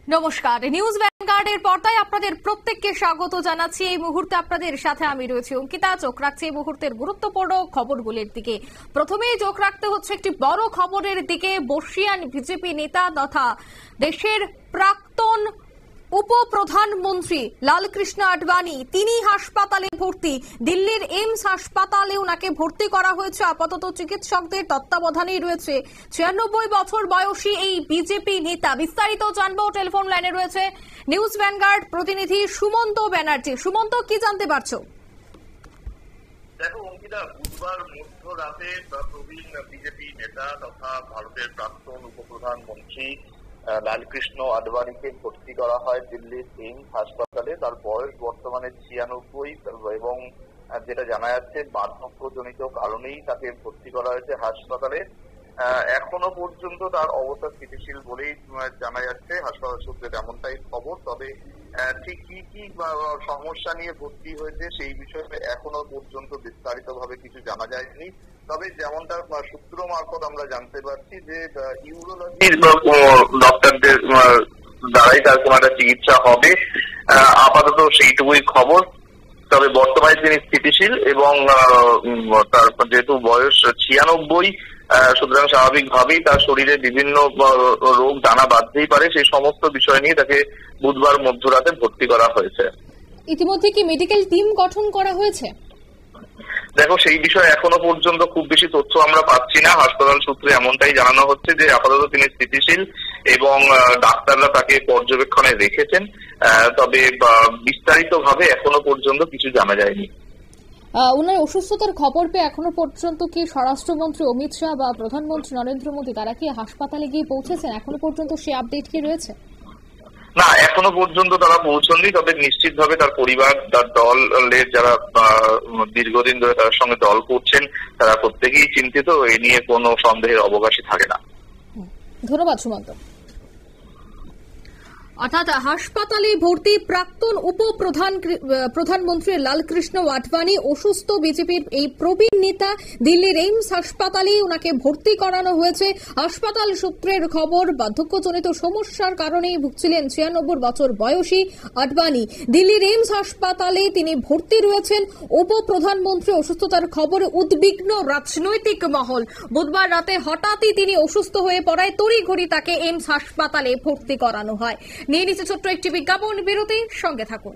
নমস্কার, নিউজ ভ্যানগার্ডের পর্দায় আপনাদের প্রত্যেককে স্বাগত জানাচ্ছি। এই মুহূর্তে আপনাদের সাথে আমি রয়েছি অঙ্কিতা। চোখ রাখছি এই মুহূর্তের গুরুত্বপূর্ণ খবরগুলির দিকে। প্রথমেই চোখ রাখতে হচ্ছে একটি বড় খবরের দিকে। বর্ষিয়ান বিজেপি নেতা তথা দেশের প্রাক্তন উপপ্রধানমন্ত্রী লালকৃষ্ণ আডবাণী তিনি হাসপাতালে ভর্তি। দিল্লির এইমস হাসপাতালে ওনাকে ভর্তি করা হয়েছে। আপাতত চিকিৎসকদের তত্ত্বাবধানেই রয়েছে 96 বছর বয়সী এই বিজেপি নেতা। বিস্তারিত জানবো, টেলিফোন লাইনে রয়েছে নিউজ ভ্যানগার্ড প্রতিনিধি সুমন্ত ব্যানার্জি। সুমন্ত, কি জানতে পারছো? দেখো অঙ্কিতা, বুধবার মধ্যরাতে প্রবীণ বিজেপি নেতা তথা ভারতের প্রাক্তন উপপ্রধানমন্ত্রী লালকৃষ্ণ আডবাণীকে ভর্তি করা হয় দিল্লির এইমস হাসপাতালে। তার বয়স বর্তমানে 96 এবং যেটা জানা যাচ্ছে বার্ধক্যজনিত কারণেই তাকে ভর্তি করা হয়েছে হাসপাতালে। এখনো পর্যন্ত তার অবস্থা স্থিতিশীল বলেই জানা যাচ্ছে, হাসপাতাল সূত্রে এমনটাই খবর। তবে ঠিক কি সমস্যা নিয়ে ভর্তি হয়েছে সেই বিষয়ে এখনো পর্যন্ত বিস্তারিত ভাবে কিছু জানা যায়নি। তবে যেমনটা সূত্র মারফত আমরা জানতে পারছি যে ইউরোলজির ডক্টরদের দ্বারাই তার কোনো একটা চিকিৎসা হবে, আপাতত সেইটুকুই খবর। তবে বর্তমানে তিনি স্থিতিশীল এবং তার যেহেতু বয়স 96, সুতরাং স্বাভাবিকভাবেই তার শরীরে বিভিন্ন রোগ জানা বাঁধতেই পারে। সেই সমস্ত বিষয় নিয়ে তাকে বুধবার মধ্যরাতে ভর্তি করা হয়েছে। ইতিমধ্যে কি মেডিকেল টিম গঠন করা হয়েছে? দেখো, সেই বিষয়ে এখনো পর্যন্ত খুব বেশি তথ্য আমরা পাচ্ছি না। হাসপাতাল সূত্রে এমনটাই জানানো হচ্ছে যে আপাতত তিনি স্থিতিশীল এবং ডাক্তাররা তাকে পর্যবেক্ষণে রেখেছেন। তবে বিস্তারিত ভাবে এখনো পর্যন্ত কিছু জানা যায়নি। ওনার অসুস্থতার খবর পেয়ে এখনো পর্যন্ত কি স্বরাষ্ট্রমন্ত্রী অমিত শাহ বা প্রধানমন্ত্রী নরেন্দ্র মোদী তারা কি হাসপাতালে গিয়ে পৌঁছেছেন? এখনো পর্যন্ত সেই আপডেট কি রয়েছে? না, এখনো পর্যন্ত তারা পৌঁছননি। তবে নিশ্চিতভাবে তার পরিবার, তার দলের যারা দীর্ঘদিন ধরে তার সঙ্গে দল করছেন তারা প্রত্যেকেই চিন্তিত। এ নিয়ে কোনো সন্দেহের অবকাশই থাকে না। ধন্যবাদ সুমন্ত। অর্থাৎ হাসপাতালে ভর্তি প্রাক্তন প্রধানমন্ত্রী লালকৃষ্ণ আডবাণী অসুস্থ। বিজেপির এই প্রবীণ নেতা দিল্লির এইমস হাসপাতালে ওনাকে ভর্তি করানো হয়েছে। হাসপাতাল সূত্রের খবর, বার্ধক্যজনিত সমস্যার কারণেই ভুগছিলেন 96 বছর বয়সী আডবাণী। দিল্লির এইমস হাসপাতালে তিনি ভর্তি রয়েছেন। উপপ্রধানমন্ত্রী অসুস্থতার খবরে উদ্বিগ্ন রাজনৈতিক মহল। বুধবার রাতে হঠাৎই তিনি অসুস্থ হয়ে পড়ায় তড়িঘড়ি তাকে এইমস হাসপাতালে ভর্তি করানো হয়। নিয়ে নিচ্ছে ছোট্ট একটি বিজ্ঞাপন বিরতি, সঙ্গে থাকুন।